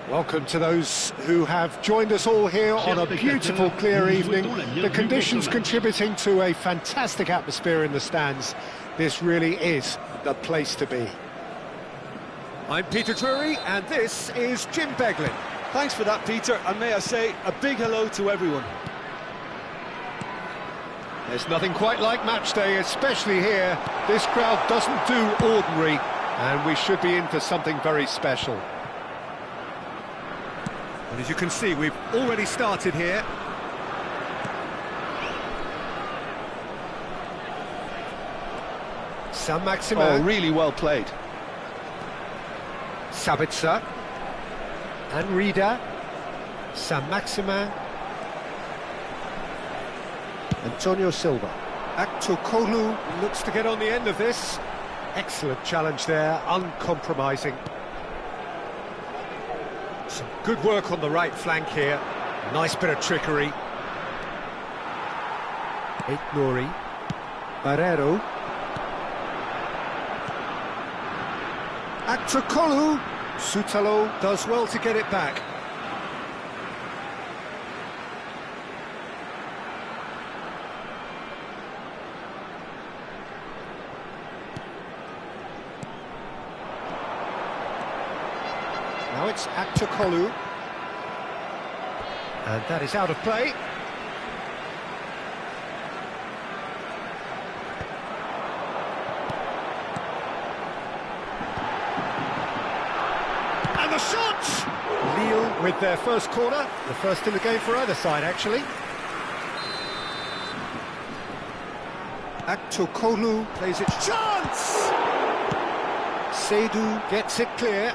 Welcome to those who have joined us all here on a beautiful, clear evening. The conditions contributing to a fantastic atmosphere in the stands. This really is the place to be. I'm Peter Drury, and this is Jim Beglin. Thanks for that, Peter, and may I say a big hello to everyone. There's nothing quite like match day, especially here. This crowd doesn't do ordinary, and we should be in for something very special. And as you can see, we've already started here. Saint-Maximin. Oh, really well played. Sabitzer. And Rida. Saint-Maximin. Antonio Silva. Aktokolu looks to get on the end of this. Excellent challenge there, uncompromising. Some good work on the right flank here. Nice bit of trickery. Nouri. Barrero. Aktokolu. Sutalo does well to get it back. Now it's Aktokolu. And that is out of play. And the shot! Lille with their first corner. The first in the game for either side, actually. Aktokolu plays it. Chance! Seydu gets it clear.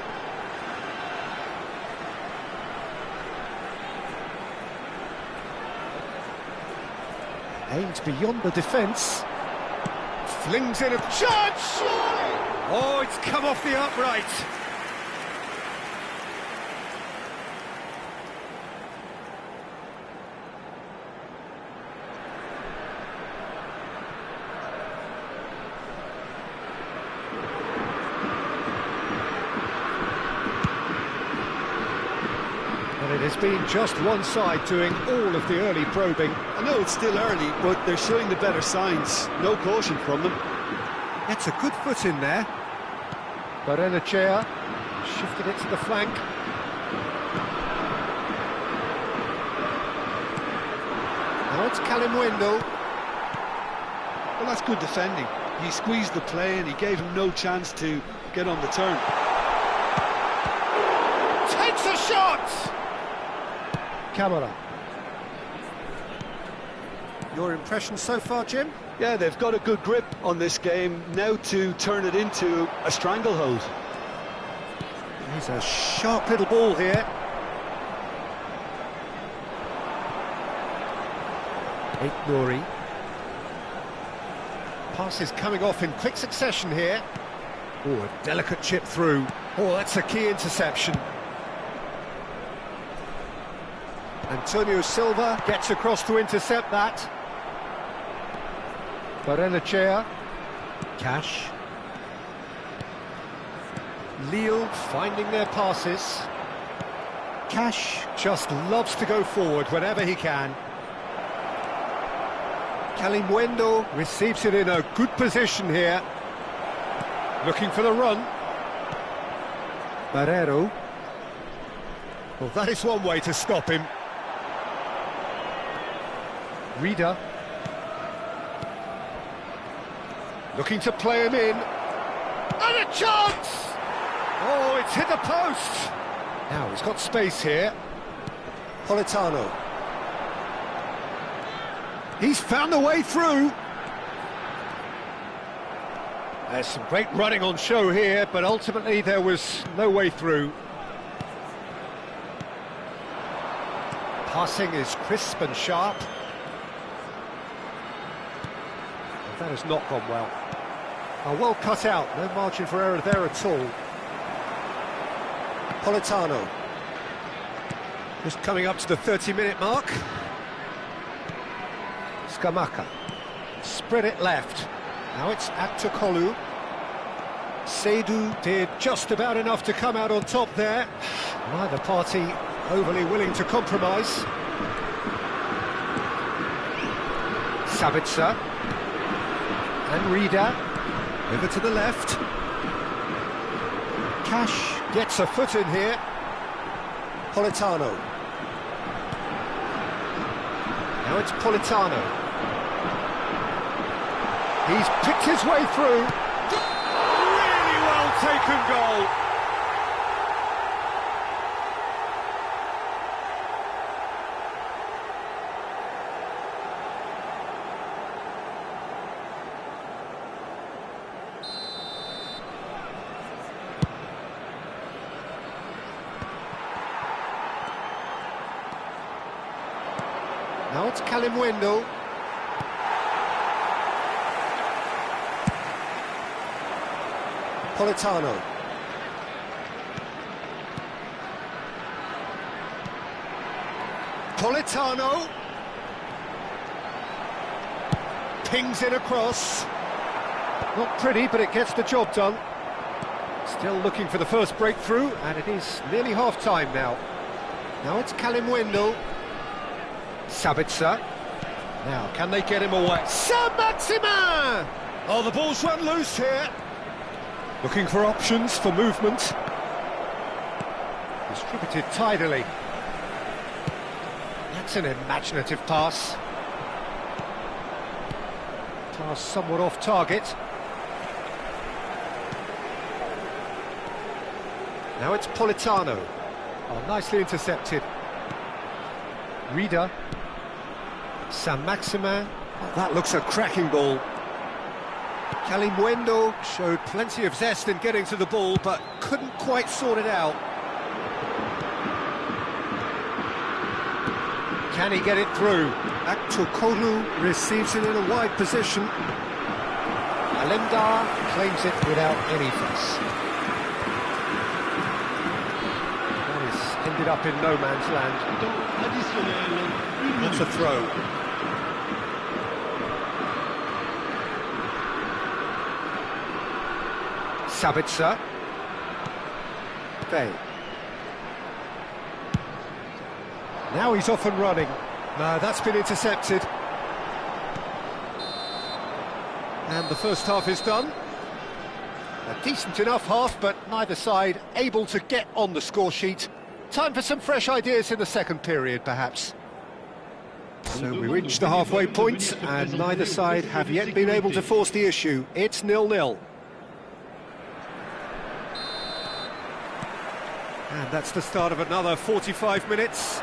Aims beyond the defence. Flings in a chance! Oh, it's come off the upright. It has been just one side doing all of the early probing. I know it's still early, but they're showing the better signs. No caution from them. Gets a good foot in there. Barrenechea shifted it to the flank. Now it's Calimundo. Well, that's good defending. He squeezed the play and he gave him no chance to get on the turn. Takes a shot! Camera. Your impression so far, Jim? Yeah, they've got a good grip on this game, now to turn it into a stranglehold. He's a sharp little ball here. Nouri. Pass is coming off in quick succession here. Oh, a delicate chip through. Oh, that's a key interception. Antonio Silva gets across to intercept that. Barrenechea. Cash. Lille finding their passes. Cash just loves to go forward whenever he can. Calimundo receives it in a good position here. Looking for the run. Barrero. Well, that is one way to stop him. Rida. Looking to play him in. And a chance! Oh, it's hit the post! Now, he's got space here. Politano. He's found a way through. There's some great running on show here, but ultimately there was no way through. Passing is crisp and sharp. That has not gone well. Oh, well cut out, no margin for error there at all. Politano. Just coming up to the 30-minute mark. Scamacca. Spread it left. Now it's Aktokolu. Seydou did just about enough to come out on top there. Neither party overly willing to compromise. Sabitzer. And Rida. Over to the left. Cash gets a foot in here. Politano. Now it's Politano. He's picked his way through. Really well taken goal. Now it's Kalimwendo. Politano. Politano. Pings it across. Not pretty, but it gets the job done. Still looking for the first breakthrough, and it is nearly half-time now. Now it's Kalimwendo. Sabitzer. Now, can they get him away? Saint-Maximin! Oh, the ball's run loose here. Looking for options for movement. Distributed tidily. That's an imaginative pass. Pass somewhat off target. Now it's Politano. Oh, nicely intercepted. Rida. Saint-Maximin. Oh, that looks a cracking ball. Kalimwendo showed plenty of zest in getting to the ball, but couldn't quite sort it out. Can he get it through? Aktokolu receives it in a wide position. Alemdar claims it without any fuss. That has ended up in no man's land. That's a throw. Sabitzer. Bay. Now he's off and running. No, that's been intercepted. And the first half is done. A decent enough half, but neither side able to get on the score sheet. Time for some fresh ideas in the second period, perhaps. So we reached the halfway point, and neither side have yet been able to force the issue. It's 0-0. And that's the start of another 45 minutes.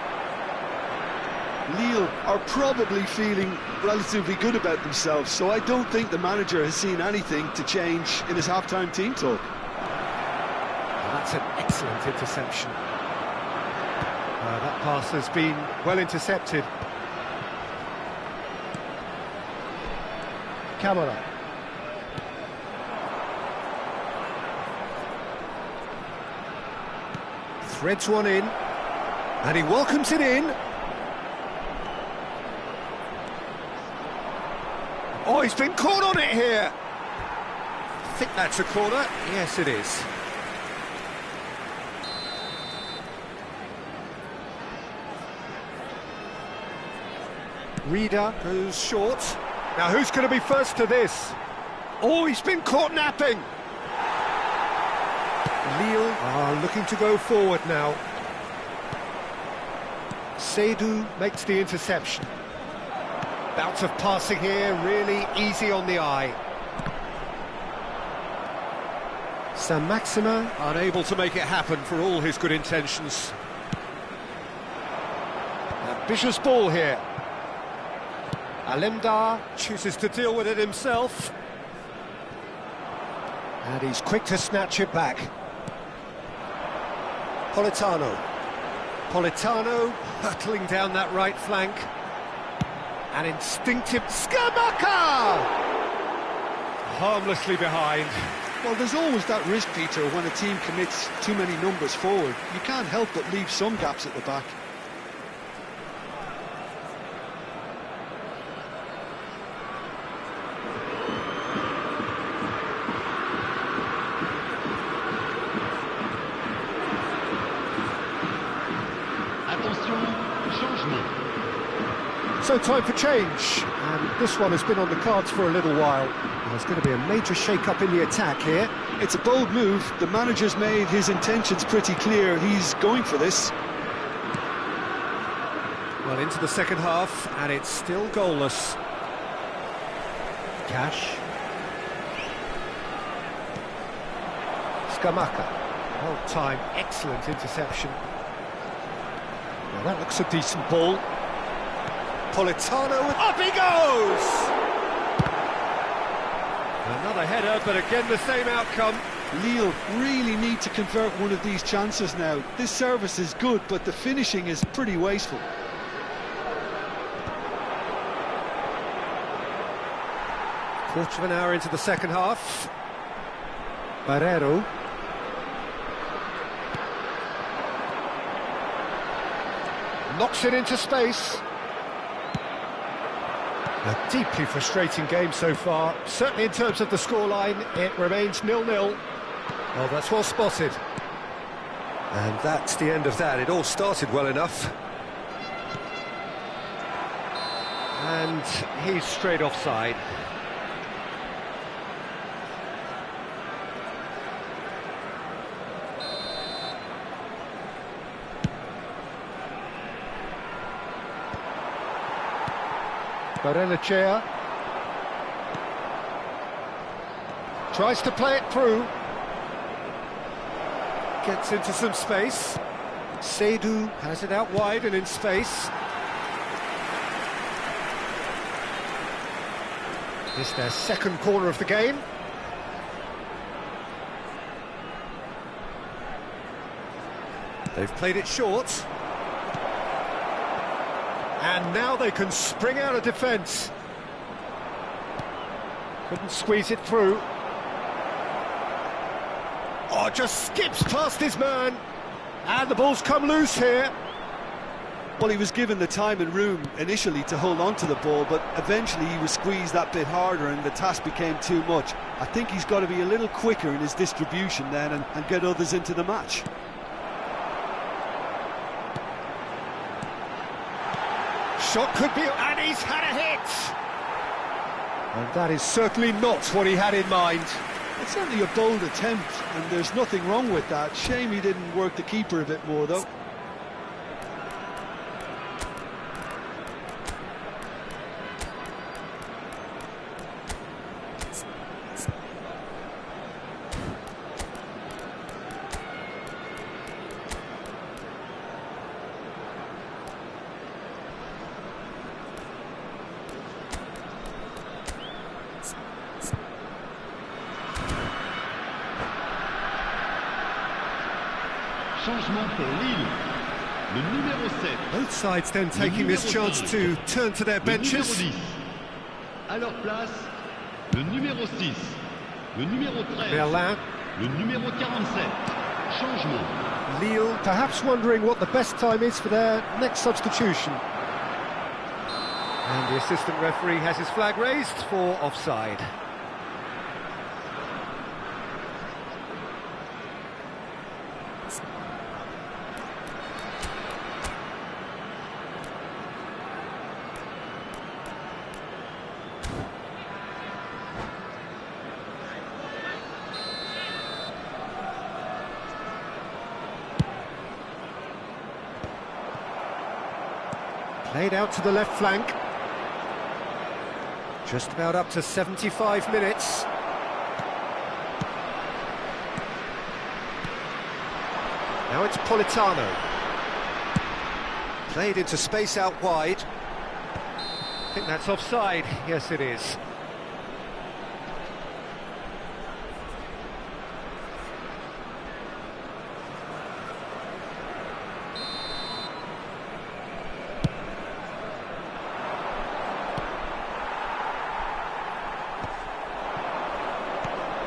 Lille are probably feeling relatively good about themselves, so I don't think the manager has seen anything to change in his half-time team talk. Well, that's an excellent interception. That pass has been well intercepted. Camara. Threads one in, and he welcomes it in. Oh, he's been caught on it here. I think that's a corner. Yes, it is. Rida goes short. Now, who's going to be first to this? Oh, he's been caught napping. Lille are looking to go forward now. Seydou makes the interception. Bout of passing here, really easy on the eye. Saint-Maximin unable to make it happen for all his good intentions. Ambitious ball here. Alemdar chooses to deal with it himself. And he's quick to snatch it back. Politano. Politano hurtling down that right flank. An instinctive Skamaka! Harmlessly behind. Well, there's always that risk, Peter, when a team commits too many numbers forward. You can't help but leave some gaps at the back. also time for change, and this one has been on the cards for a little while. There's going to be a major shake-up in the attack here. It's a bold move. The manager's made his intentions pretty clear. He's going for this. Well, into the second half, and it's still goalless. Cash. Scamacca. Well timed, excellent interception. Now that looks a decent ball. Politano, up he goes! Another header, but again the same outcome. Lille really need to convert one of these chances now. This service is good, but the finishing is pretty wasteful. Quarter of an hour into the second half. Barrero. Knocks it into space. A deeply frustrating game so far. Certainly in terms of the scoreline, it remains 0-0. Well, that's well spotted. And that's the end of that. It all started well enough. And he's straight offside. Barrenechea tries to play it through, gets into some space. Seydu has it out wide and in space. It's their second corner of the game. They've played it short. And now they can spring out of defence. Couldn't squeeze it through. Oh, just skips past his man. And the ball's come loose here. Well, he was given the time and room initially to hold on to the ball, but eventually he was squeezed that bit harder and the task became too much. I think he's got to be a little quicker in his distribution then and get others into the match. Shot could be, and he's had a hit! And that is certainly not what he had in mind. It's certainly a bold attempt, and there's nothing wrong with that. Shame he didn't work the keeper a bit more, though. Changement pour Lille. Le numéro 7. Both sides then taking this chance to turn to their benches. Le numéro 10. À leur place, le numéro 6. Le numéro 13. Merlin. Le numéro 47. Changement. Lille perhaps wondering what the best time is for their next substitution. And the assistant referee has his flag raised for offside. Played out to the left flank. Just about up to 75 minutes. Now it's Politano. Played into space out wide. I think that's offside. Yes, it is.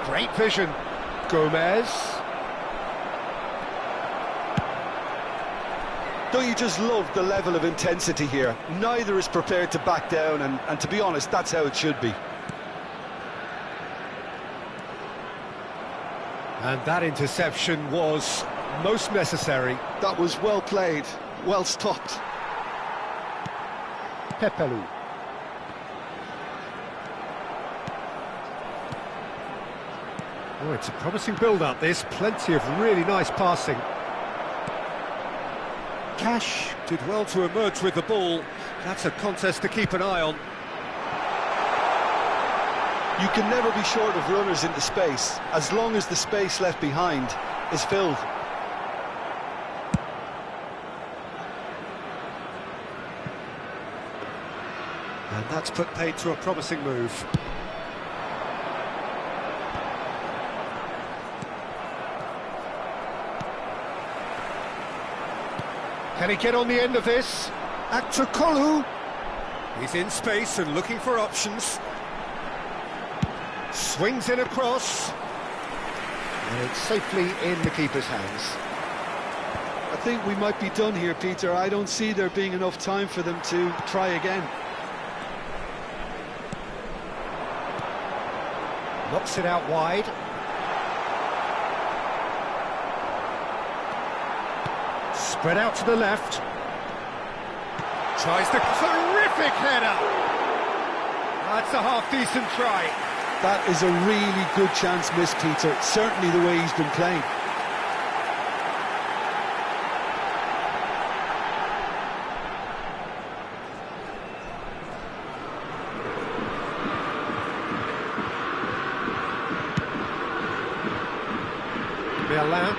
Great vision. Gomez. Don't you just love the level of intensity here? Neither is prepared to back down, and to be honest, that's how it should be. And that interception was most necessary. That was well played, well stopped. Pepelu. Oh, it's a promising build-up, this. Plenty of really nice passing. Cash did well to emerge with the ball. That's a contest to keep an eye on. You can never be short of runners into space, as long as the space left behind is filled. And that's put paid to a promising move. Can he get on the end of this? Akçakolu. He's in space and looking for options. Swings in across. And it's safely in the keeper's hands. I think we might be done here, Peter. I don't see there being enough time for them to try again. Knocks it out wide. Spread out to the left. Tries the terrific header. That's a half-decent try. That is a really good chance missed, Peter. Certainly the way he's been playing. Merlin.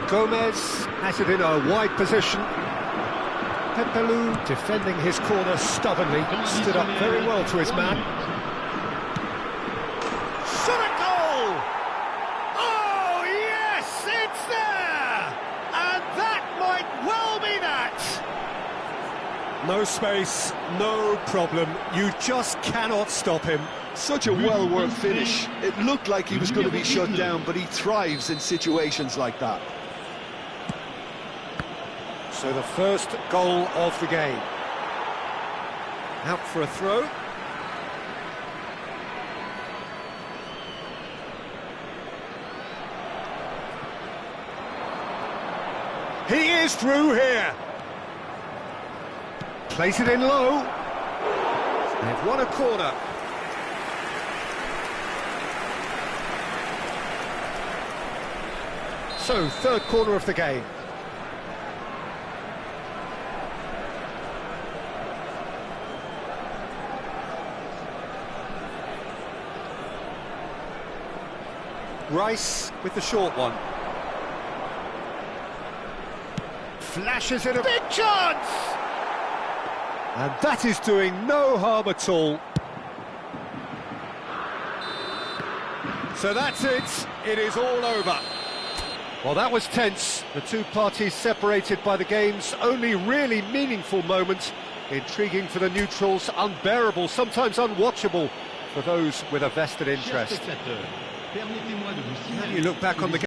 Gomez has it in a wide position. Pepelu defending his corner stubbornly, stood up very well to his man. Shot a goal! Oh yes, it's there! And that might well be that! No space, no problem, you just cannot stop him. Such a well-worked finish. It looked like he was going to be shut down, but he thrives in situations like that. So the first goal of the game. Out for a throw. He is through here. Plays it in low. They've won a corner. So, third corner of the game. Rice with the short one. Flashes in a big chance! And that is doing no harm at all. So that's it. It is all over. Well, that was tense. The two parties separated by the game's only really meaningful moment. Intriguing for the neutrals, unbearable, sometimes unwatchable for those with a vested interest. Permettez-moi de vous signaler You look back on the